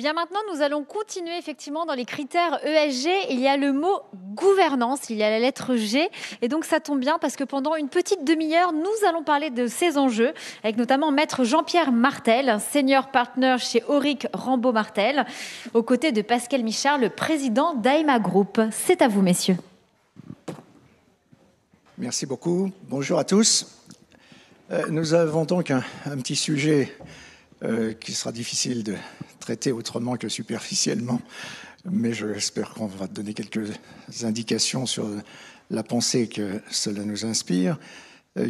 bien maintenant, nous allons continuer effectivement dans les critères ESG. Il y a le mot gouvernance, il y a la lettre G. Et donc ça tombe bien parce que pendant une petite demi-heure, nous allons parler de ces enjeux avec notamment maître Jean-Pierre Martel, senior partner chez Auric Rambaud Martel, aux côtés de Pascal Michard, le président d'AEMA Group. C'est à vous, messieurs. Merci beaucoup. Bonjour à tous. Nous avons donc un petit sujet qui sera difficile de traiter autrement que superficiellement, mais j'espère qu'on va donner quelques indications sur la pensée que cela nous inspire,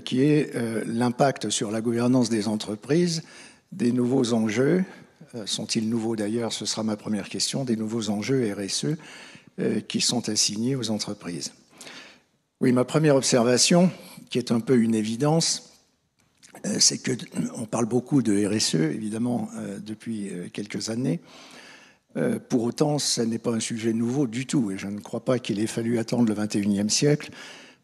qui est l'impact sur la gouvernance des entreprises, des nouveaux enjeux. Sont-ils nouveaux d'ailleurs? Ce sera ma première question, des nouveaux enjeux RSE qui sont assignés aux entreprises. Oui, ma première observation, qui est un peu une évidence, c'est qu'on parle beaucoup de RSE, évidemment, depuis quelques années. Pour autant, ce n'est pas un sujet nouveau du tout. Et je ne crois pas qu'il ait fallu attendre le XXIe siècle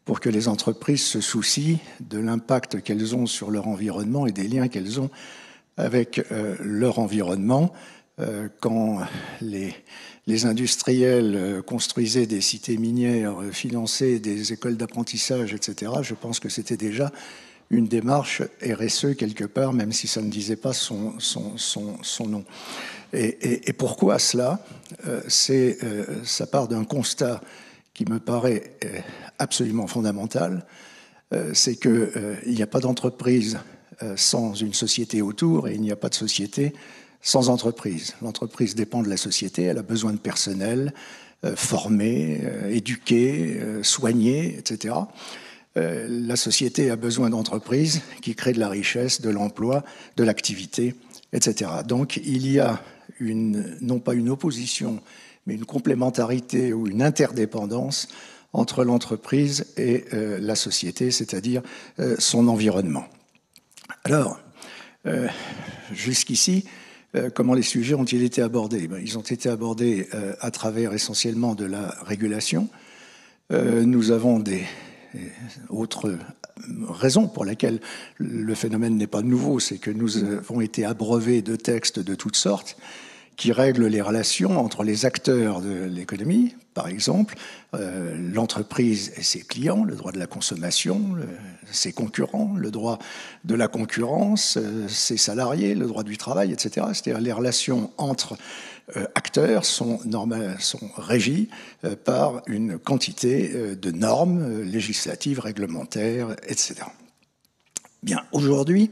pour que les entreprises se soucient de l'impact qu'elles ont sur leur environnement et des liens qu'elles ont avec leur environnement. Quand les industriels construisaient des cités minières, finançaient des écoles d'apprentissage, etc., je pense que c'était déjà une démarche RSE quelque part, même si ça ne disait pas son nom. Et pourquoi cela? Ça part d'un constat qui me paraît absolument fondamental, c'est qu'il n'y a pas d'entreprise sans une société autour, et il n'y a pas de société sans entreprise. L'entreprise dépend de la société, elle a besoin de personnel formé, éduqué, soigné, etc. La société a besoin d'entreprises qui créent de la richesse, de l'emploi, de l'activité, etc. Donc il y a non pas une opposition, mais une complémentarité ou une interdépendance entre l'entreprise et la société, c'est-à-dire son environnement. Alors, jusqu'ici, comment les sujets ont-ils été abordés? Ils ont été abordés à travers essentiellement de la régulation. Nous avons des autres raisons pour lesquelles le phénomène n'est pas nouveau, c'est que nous avons été abreuvés de textes de toutes sortes qui règlent les relations entre les acteurs de l'économie, par exemple, l'entreprise et ses clients, le droit de la consommation, ses concurrents, le droit de la concurrence, ses salariés, le droit du travail, etc. C'est-à-dire les relations entre acteurs sont régies par une quantité de normes législatives, réglementaires, etc. Bien, aujourd'hui,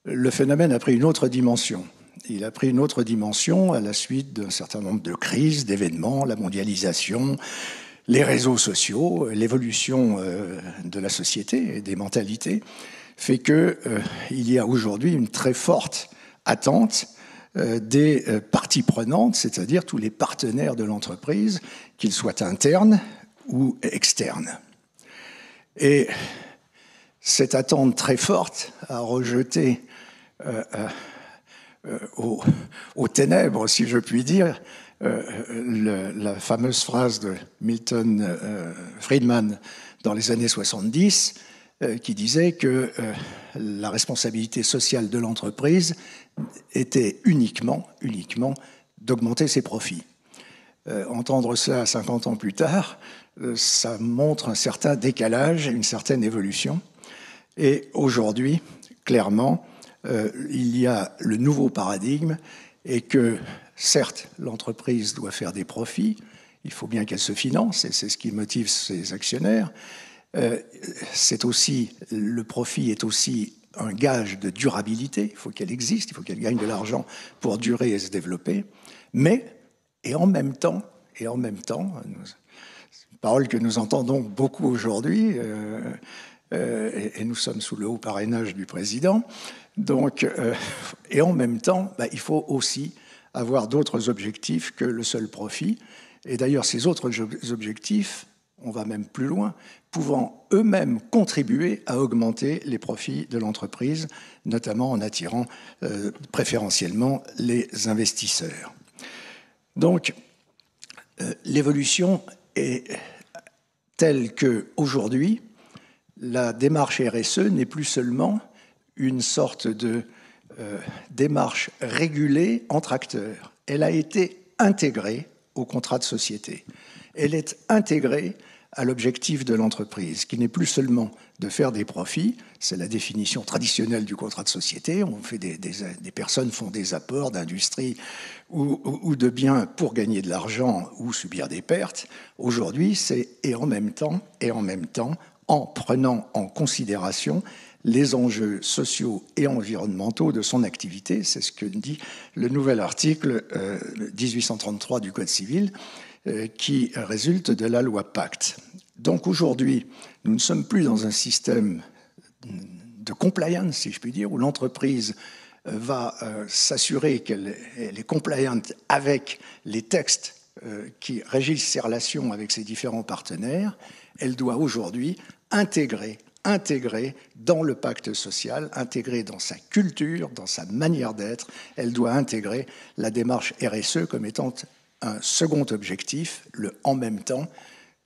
le phénomène a pris une autre dimension. Il a pris une autre dimension à la suite d'un certain nombre de crises, d'événements, la mondialisation, les réseaux sociaux, l'évolution de la société et des mentalités, fait qu'il y a aujourd'hui une très forte attente des parties prenantes, c'est-à-dire tous les partenaires de l'entreprise, qu'ils soient internes ou externes. Et cette attente très forte a rejeté aux ténèbres, si je puis dire, la fameuse phrase de Milton Friedman dans les années 70 qui disait que la responsabilité sociale de l'entreprise était uniquement d'augmenter ses profits. Entendre cela 50 ans plus tard, ça montre un certain décalage, une certaine évolution. Et aujourd'hui, clairement, il y a le nouveau paradigme et que, certes, l'entreprise doit faire des profits, il faut bien qu'elle se finance et c'est ce qui motive ses actionnaires. Le profit est aussi un gage de durabilité, il faut qu'elle existe, il faut qu'elle gagne de l'argent pour durer et se développer, et en même temps, une parole que nous entendons beaucoup aujourd'hui, et nous sommes sous le haut parrainage du président, donc, et en même temps, il faut aussi avoir d'autres objectifs que le seul profit. Et d'ailleurs, ces autres objectifs, on va même plus loin, pouvant eux-mêmes contribuer à augmenter les profits de l'entreprise, notamment en attirant préférentiellement les investisseurs. Donc, l'évolution est telle qu'aujourd'hui, la démarche RSE n'est plus seulement une sorte de démarche régulée entre acteurs. elle a été intégrée au contrat de société. Elle est intégrée à l'objectif de l'entreprise, qui n'est plus seulement de faire des profits, c'est la définition traditionnelle du contrat de société, des personnes font des apports d'industrie ou de biens pour gagner de l'argent ou subir des pertes. Aujourd'hui, c'est et en même temps, en prenant en considération les enjeux sociaux et environnementaux de son activité. C'est ce que dit le nouvel article 1833 du Code civil qui résulte de la loi Pacte. Donc aujourd'hui, nous ne sommes plus dans un système de compliance, si je puis dire, où l'entreprise va s'assurer qu'elle est compliant avec les textes qui régissent ses relations avec ses différents partenaires. Elle doit aujourd'hui intégrer dans le pacte social, intégrer dans sa culture, dans sa manière d'être, elle doit intégrer la démarche RSE comme étant un second objectif, le en même temps,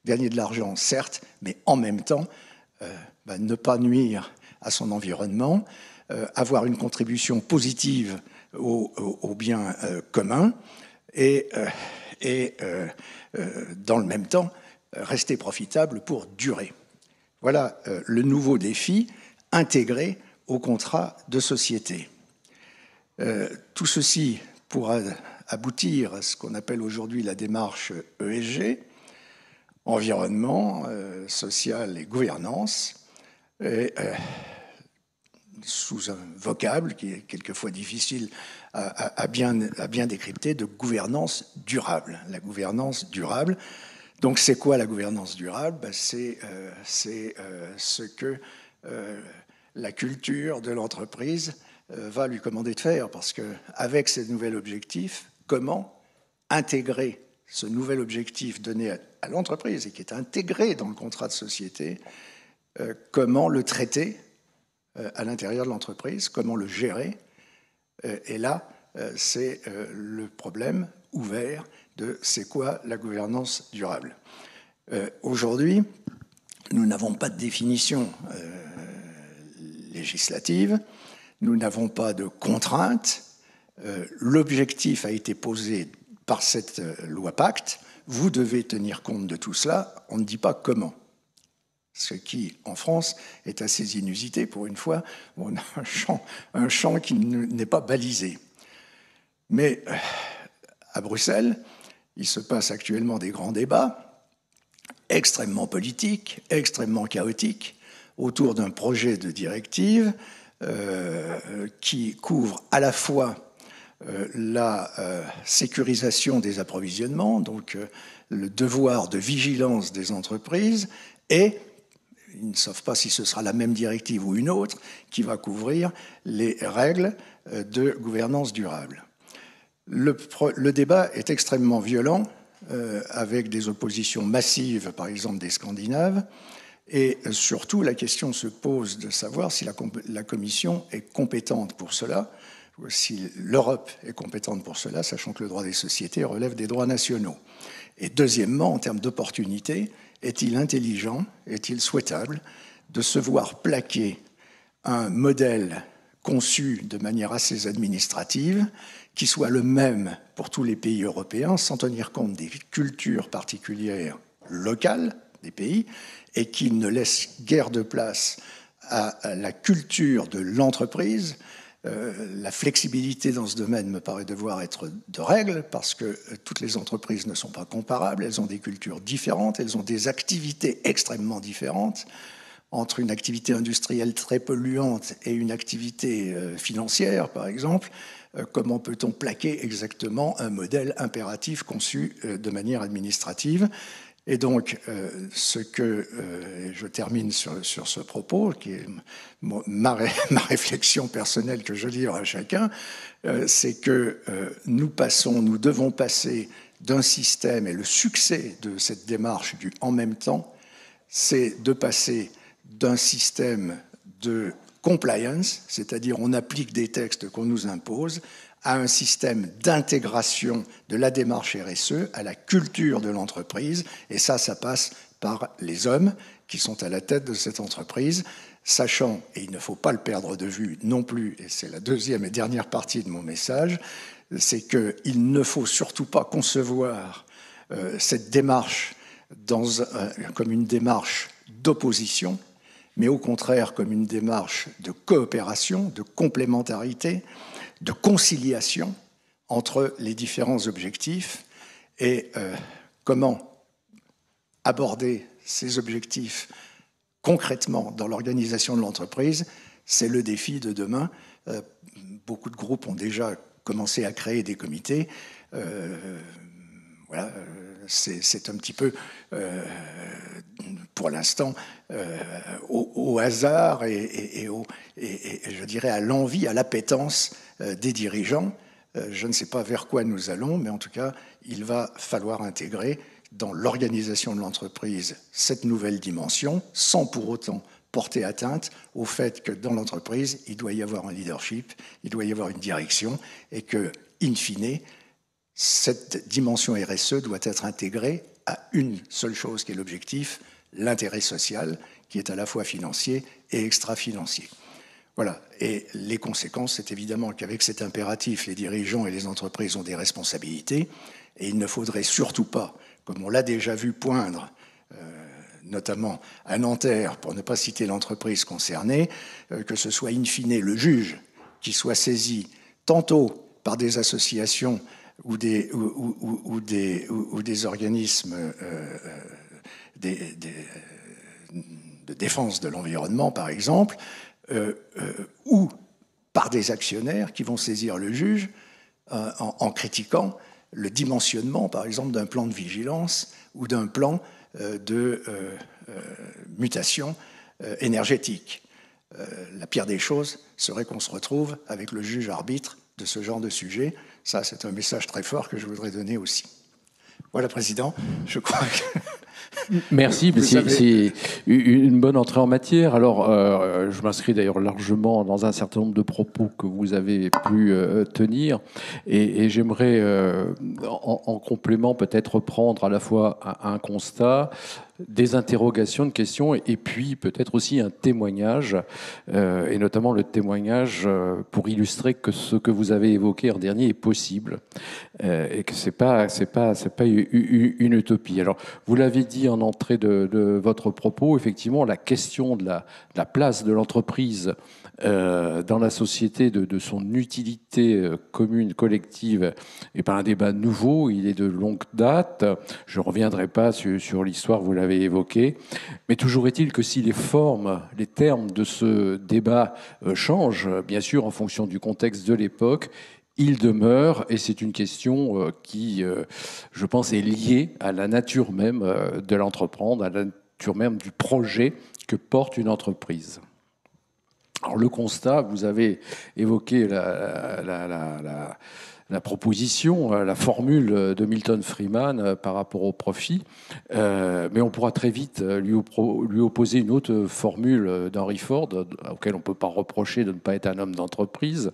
gagner de l'argent certes, mais en même temps ne pas nuire à son environnement, avoir une contribution positive au bien commun et dans le même temps rester profitable pour durer. Voilà le nouveau défi intégré au contrat de société. Tout ceci pourra aboutir à ce qu'on appelle aujourd'hui la démarche ESG, environnement, social et gouvernance, et, sous un vocable qui est quelquefois difficile à bien décrypter, de gouvernance durable. La gouvernance durable. Donc c'est quoi la gouvernance durable? C'est ce que la culture de l'entreprise va lui commander de faire, parce qu'avec ces nouveaux objectifs, comment intégrer ce nouvel objectif donné à l'entreprise et qui est intégré dans le contrat de société, comment le traiter à l'intérieur de l'entreprise, comment le gérer. Et là, c'est le problème ouvert de c'est quoi la gouvernance durable. Aujourd'hui, nous n'avons pas de définition législative, nous n'avons pas de contraintes. L'objectif a été posé par cette loi Pacte. Vous devez tenir compte de tout cela. On ne dit pas comment. Ce qui, en France, est assez inusité. Pour une fois, on a un champ qui n'est pas balisé. Mais à Bruxelles, il se passe actuellement des grands débats extrêmement politiques, extrêmement chaotiques, autour d'un projet de directive qui couvre à la fois la sécurisation des approvisionnements, donc le devoir de vigilance des entreprises, et ils ne savent pas si ce sera la même directive ou une autre, qui va couvrir les règles de gouvernance durable. Le débat est extrêmement violent, avec des oppositions massives, par exemple des Scandinaves, et surtout la question se pose de savoir si la Commission est compétente pour cela, ou si l'Europe est compétente pour cela, sachant que le droit des sociétés relève des droits nationaux. Et deuxièmement, en termes d'opportunité, est-il intelligent, est-il souhaitable de se voir plaquer un modèle conçu de manière assez administrative, qui soit le même pour tous les pays européens, sans tenir compte des cultures particulières locales des pays, et qui ne laisse guère de place à la culture de l'entreprise. La flexibilité dans ce domaine me paraît devoir être de règle, parce que toutes les entreprises ne sont pas comparables, elles ont des cultures différentes, elles ont des activités extrêmement différentes. Entre une activité industrielle très polluante et une activité financière, par exemple, comment peut-on plaquer exactement un modèle impératif conçu de manière administrative? Et donc, je termine sur ce propos, qui est ma réflexion personnelle que je livre à chacun, c'est que nous devons passer d'un système, et le succès de cette démarche du « en même temps », c'est de passer d'un système de compliance, c'est-à-dire on applique des textes qu'on nous impose, à un système d'intégration de la démarche RSE à la culture de l'entreprise. Et ça passe par les hommes qui sont à la tête de cette entreprise, sachant, et il ne faut pas le perdre de vue non plus, et c'est la deuxième et dernière partie de mon message, c'est qu'il ne faut surtout pas concevoir cette démarche comme une démarche d'opposition, mais au contraire comme une démarche de coopération, de complémentarité, de conciliation entre les différents objectifs. Et comment aborder ces objectifs concrètement dans l'organisation de l'entreprise, c'est le défi de demain. Beaucoup de groupes ont déjà commencé à créer des comités. Voilà, c'est un petit peu, pour l'instant, au hasard et je dirais à l'envie, à l'appétence des dirigeants. Je ne sais pas vers quoi nous allons, mais en tout cas, il va falloir intégrer dans l'organisation de l'entreprise cette nouvelle dimension, sans pour autant porter atteinte au fait que dans l'entreprise, il doit y avoir un leadership, il doit y avoir une direction, et que, in fine, cette dimension RSE doit être intégrée à une seule chose qui est l'objectif, l'intérêt social, qui est à la fois financier et extra-financier. Voilà. Et les conséquences, c'est évidemment qu'avec cet impératif, les dirigeants et les entreprises ont des responsabilités, et il ne faudrait surtout pas, comme on l'a déjà vu poindre, notamment à Nanterre, pour ne pas citer l'entreprise concernée, que ce soit in fine le juge qui soit saisi tantôt par des associations ou des organismes de défense de l'environnement, par exemple, ou par des actionnaires qui vont saisir le juge en critiquant le dimensionnement, par exemple, d'un plan de vigilance ou d'un plan de mutation énergétique. La pire des choses serait qu'on se retrouve avec le juge arbitre de ce genre de sujet. Ça, c'est un message très fort que je voudrais donner aussi. Voilà, Président, je crois que... Merci, c'est une bonne entrée en matière. Alors, je m'inscris d'ailleurs largement dans un certain nombre de propos que vous avez pu tenir, et j'aimerais, en complément, peut-être reprendre à la fois un constat, des interrogations, de questions, et puis peut-être aussi un témoignage, et notamment le témoignage pour illustrer que ce que vous avez évoqué en dernier est possible, et que c'est pas une utopie. Alors, vous l'avez dit en entrée de votre propos, effectivement, la question de la place de l'entreprise dans la société, de son utilité commune, collective, n'est pas un débat nouveau, il est de longue date. Je ne reviendrai pas sur l'histoire, vous l'avez évoqué, mais toujours est-il que si les formes, les termes de ce débat changent, bien sûr, en fonction du contexte de l'époque, il demeure, et c'est une question qui, je pense, est liée à la nature même de l'entreprendre, à la nature même du projet que porte une entreprise. Alors le constat, vous avez évoqué la proposition, la formule de Milton Friedman par rapport au profit, mais on pourra très vite lui opposer une autre formule d'Henry Ford, auquel on ne peut pas reprocher de ne pas être un homme d'entreprise,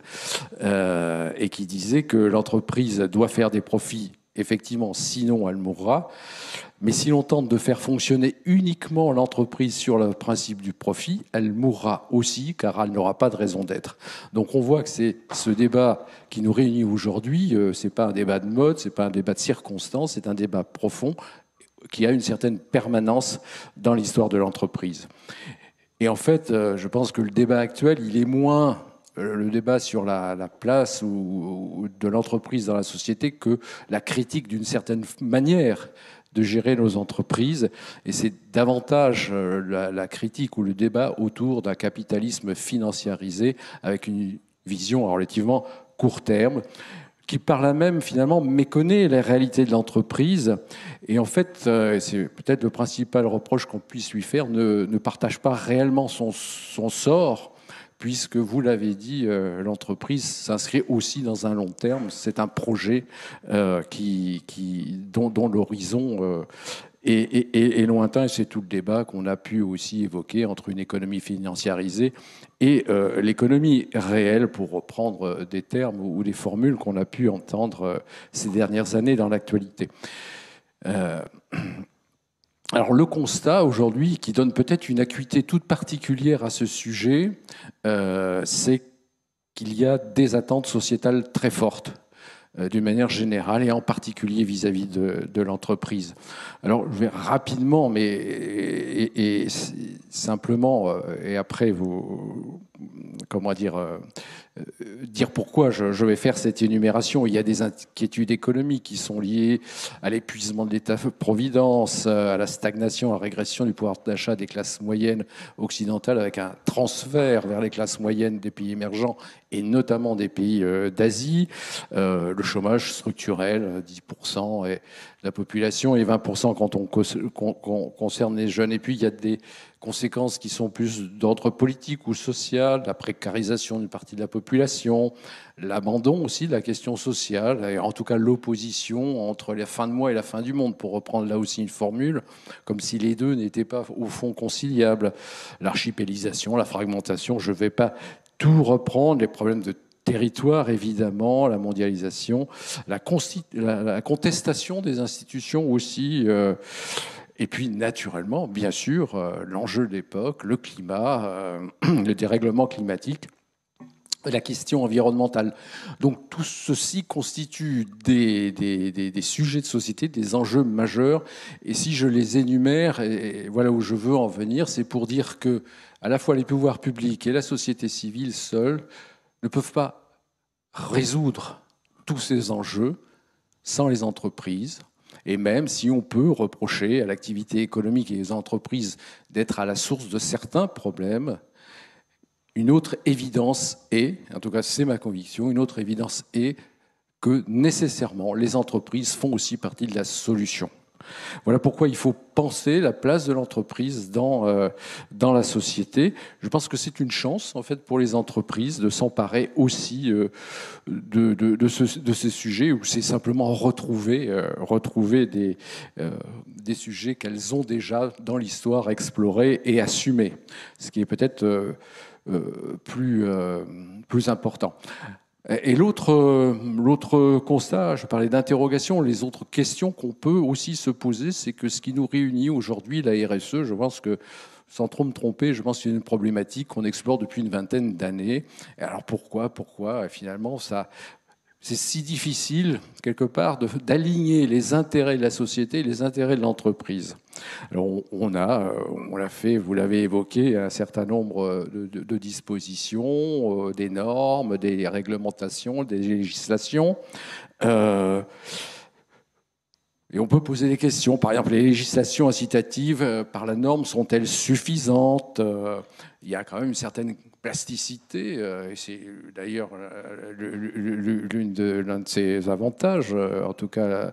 et qui disait que l'entreprise doit faire des profits, effectivement, sinon elle mourra. Mais si l'on tente de faire fonctionner uniquement l'entreprise sur le principe du profit, elle mourra aussi, car elle n'aura pas de raison d'être. Donc on voit que c'est ce débat qui nous réunit aujourd'hui, c'est pas un débat de mode, c'est pas un débat de circonstances, c'est un débat profond qui a une certaine permanence dans l'histoire de l'entreprise. Et en fait, je pense que le débat actuel, il est moins le débat sur la place de l'entreprise dans la société que la critique d'une certaine manière de gérer nos entreprises. Et c'est davantage la critique ou le débat autour d'un capitalisme financiarisé avec une vision relativement court terme, qui par là même finalement méconnaît la réalité de l'entreprise. Et en fait, c'est peut-être le principal reproche qu'on puisse lui faire, ne partage pas réellement son sort, puisque vous l'avez dit, l'entreprise s'inscrit aussi dans un long terme. C'est un projet dont l'horizon est lointain, et c'est tout le débat qu'on a pu aussi évoquer entre une économie financiarisée et l'économie réelle, pour reprendre des termes ou des formules qu'on a pu entendre ces dernières années dans l'actualité. Alors le constat aujourd'hui, qui donne peut-être une acuité toute particulière à ce sujet, c'est qu'il y a des attentes sociétales très fortes d'une manière générale et en particulier vis-à-vis de l'entreprise. Alors, je vais rapidement, mais et simplement, et après vous, comment dire pourquoi je vais faire cette énumération. Il y a des inquiétudes économiques qui sont liées à l'épuisement de l'État-providence, à la stagnation, à la régression du pouvoir d'achat des classes moyennes occidentales, avec un transfert vers les classes moyennes des pays émergents et notamment des pays d'Asie, le chômage structurel, 10% et la population et 20% quand on concerne les jeunes. Et puis il y a des conséquences qui sont plus d'ordre politique ou social, la précarisation d'une partie de la population, l'abandon aussi de la question sociale, et en tout cas l'opposition entre la fin de mois et la fin du monde, pour reprendre là aussi une formule, comme si les deux n'étaient pas au fond conciliables. L'archipélisation, la fragmentation, je ne vais pas tout reprendre, les problèmes de territoire, évidemment, la mondialisation, la contestation des institutions aussi, et puis naturellement, bien sûr, l'enjeu de l'époque, le climat, le dérèglement climatique, la question environnementale. Donc tout ceci constitue des sujets de société, des enjeux majeurs, et si je les énumère, et voilà où je veux en venir, c'est pour dire que à la fois les pouvoirs publics et la société civile seuls ne peuvent pas résoudre tous ces enjeux sans les entreprises. Et même si on peut reprocher à l'activité économique et aux entreprises d'être à la source de certains problèmes, une autre évidence est, en tout cas c'est ma conviction, une autre évidence est que nécessairement les entreprises font aussi partie de la solution. Voilà pourquoi il faut penser la place de l'entreprise dans la société. Je pense que c'est une chance en fait pour les entreprises de s'emparer aussi de ces sujets, où c'est simplement retrouver des sujets qu'elles ont déjà dans l'histoire explorés et assumés, ce qui est peut-être plus important. Et l'autre constat, je parlais d'interrogation, les autres questions qu'on peut aussi se poser, c'est que ce qui nous réunit aujourd'hui, la RSE, je pense que, sans trop me tromper, je pense que c'est une problématique qu'on explore depuis une vingtaine d'années. Et alors pourquoi finalement c'est si difficile, quelque part, d'aligner les intérêts de la société et les intérêts de l'entreprise. Alors, on l'a fait, vous l'avez évoqué, un certain nombre de dispositions, des normes, des réglementations, des législations. Et on peut poser des questions. Par exemple, les législations incitatives par la norme sont-elles suffisantes ? Il y a quand même une certaine plasticité, et c'est d'ailleurs l'un de ses avantages, en tout cas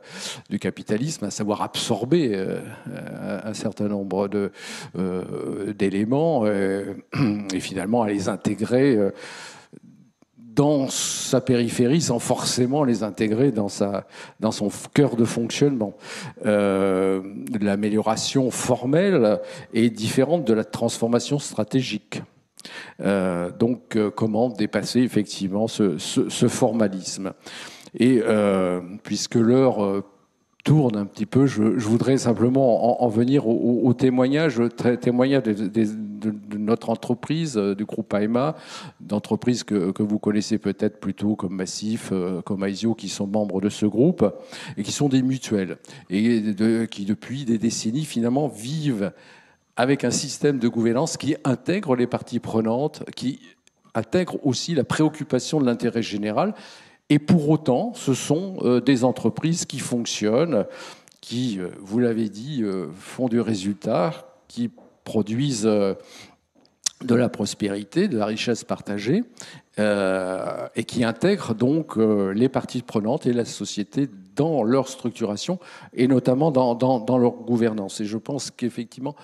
du capitalisme, à savoir absorber un certain nombre d'éléments et finalement à les intégrer dans sa périphérie sans forcément les intégrer dans son cœur de fonctionnement. L'amélioration formelle est différente de la transformation stratégique. Donc, comment dépasser effectivement ce formalisme ? Et puisque l'heure tourne un petit peu, je voudrais simplement en venir au témoignage de notre entreprise, du groupe AEMA, d'entreprises que vous connaissez peut-être plutôt comme Massif, comme Aesio, qui sont membres de ce groupe, et qui sont des mutuelles, et qui depuis des décennies finalement vivent avec un système de gouvernance qui intègre les parties prenantes, qui intègre aussi la préoccupation de l'intérêt général. Et pour autant, ce sont des entreprises qui fonctionnent, qui, vous l'avez dit, font du résultat, qui produisent de la prospérité, de la richesse partagée, et qui intègrent donc les parties prenantes et la société dans leur structuration, et notamment dans leur gouvernance. Et je pense qu'effectivement,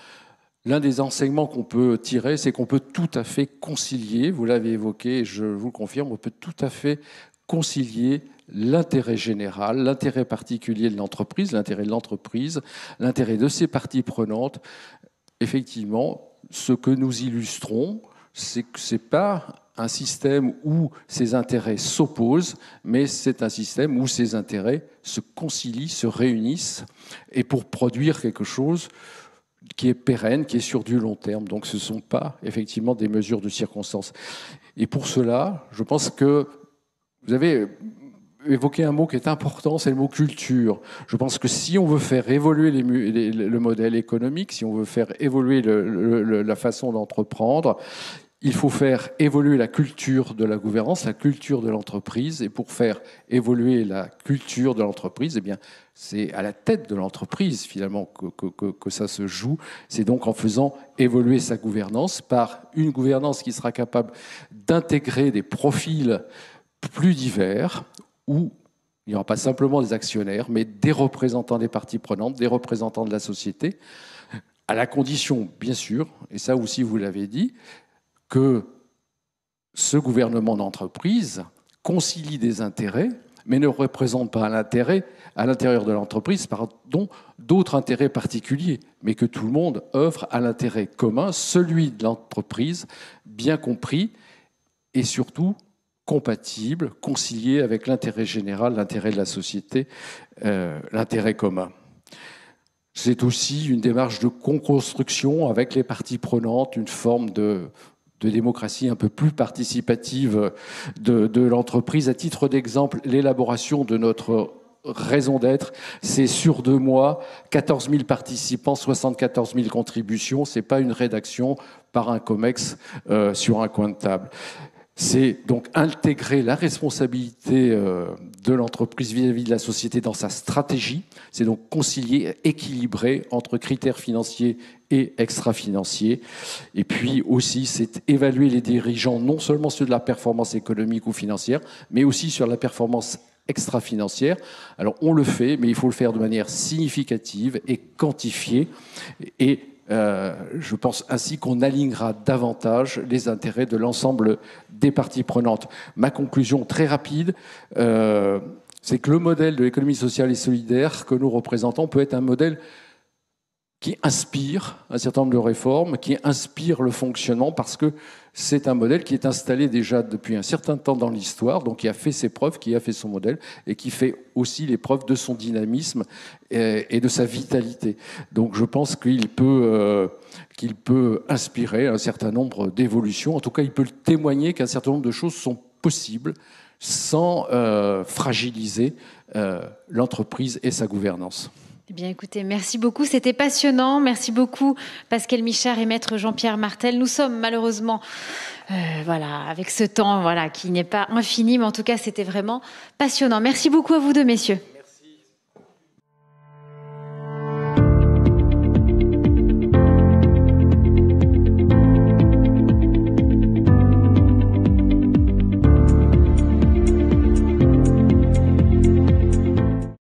l'un des enseignements qu'on peut tirer, c'est qu'on peut tout à fait concilier, vous l'avez évoqué, je vous le confirme, on peut tout à fait concilier l'intérêt général, l'intérêt particulier de l'entreprise, l'intérêt de ses parties prenantes. Effectivement, ce que nous illustrons, c'est que ce n'est pas un système où ces intérêts s'opposent, mais c'est un système où ces intérêts se concilient, se réunissent, et pour produire quelque chose qui est pérenne, qui est sur du long terme. Donc ce ne sont pas effectivement des mesures de circonstance. Et pour cela, je pense que vous avez évoquer un mot qui est important, c'est le mot culture. Je pense que si on veut faire évoluer le modèle économique, si on veut faire évoluer la façon d'entreprendre, il faut faire évoluer la culture de la gouvernance, la culture de l'entreprise. Et pour faire évoluer la culture de l'entreprise, eh bien, c'est à la tête de l'entreprise, finalement, que ça se joue. C'est donc en faisant évoluer sa gouvernance par une gouvernance qui sera capable d'intégrer des profils plus divers, où il n'y aura pas simplement des actionnaires, mais des représentants des parties prenantes, des représentants de la société, à la condition, bien sûr, et ça aussi vous l'avez dit, que ce gouvernement d'entreprise concilie des intérêts, mais ne représente pas l'intérêt à l'intérieur de l'entreprise, pardon, d'autres intérêts particuliers, mais que tout le monde œuvre à l'intérêt commun, celui de l'entreprise, bien compris, et surtout compatible, concilié avec l'intérêt général, l'intérêt de la société, l'intérêt commun. C'est aussi une démarche de co-construction avec les parties prenantes, une forme de démocratie un peu plus participative de l'entreprise. À titre d'exemple, l'élaboration de notre raison d'être, c'est sur 2 mois, 14 000 participants, 74 000 contributions. Ce n'est pas une rédaction par un COMEX sur un coin de table. C'est donc intégrer la responsabilité de l'entreprise vis-à-vis de la société dans sa stratégie. C'est donc concilier, équilibrer entre critères financiers et extra-financiers. Et puis aussi, c'est évaluer les dirigeants non seulement sur la performance économique ou financière, mais aussi sur la performance extra-financière. Alors on le fait, mais il faut le faire de manière significative et quantifiée. Et je pense ainsi qu'on alignera davantage les intérêts de l'ensemble des parties prenantes. Ma conclusion très rapide, c'est que le modèle de l'économie sociale et solidaire que nous représentons peut être un modèle qui inspire un certain nombre de réformes, qui inspire le fonctionnement, parce que c'est un modèle qui est installé déjà depuis un certain temps dans l'histoire, donc qui a fait ses preuves, qui a fait son modèle, et qui fait aussi les preuves de son dynamisme et de sa vitalité. Donc je pense qu'il peut inspirer un certain nombre d'évolutions. En tout cas, il peut témoigner qu'un certain nombre de choses sont possibles sans fragiliser l'entreprise et sa gouvernance. Eh bien, écoutez, merci beaucoup. C'était passionnant. Merci beaucoup, Pascal Michard et Maître Jean-Pierre Martel. Nous sommes malheureusement, avec ce temps, qui n'est pas infini, mais en tout cas, c'était vraiment passionnant. Merci beaucoup à vous deux, messieurs.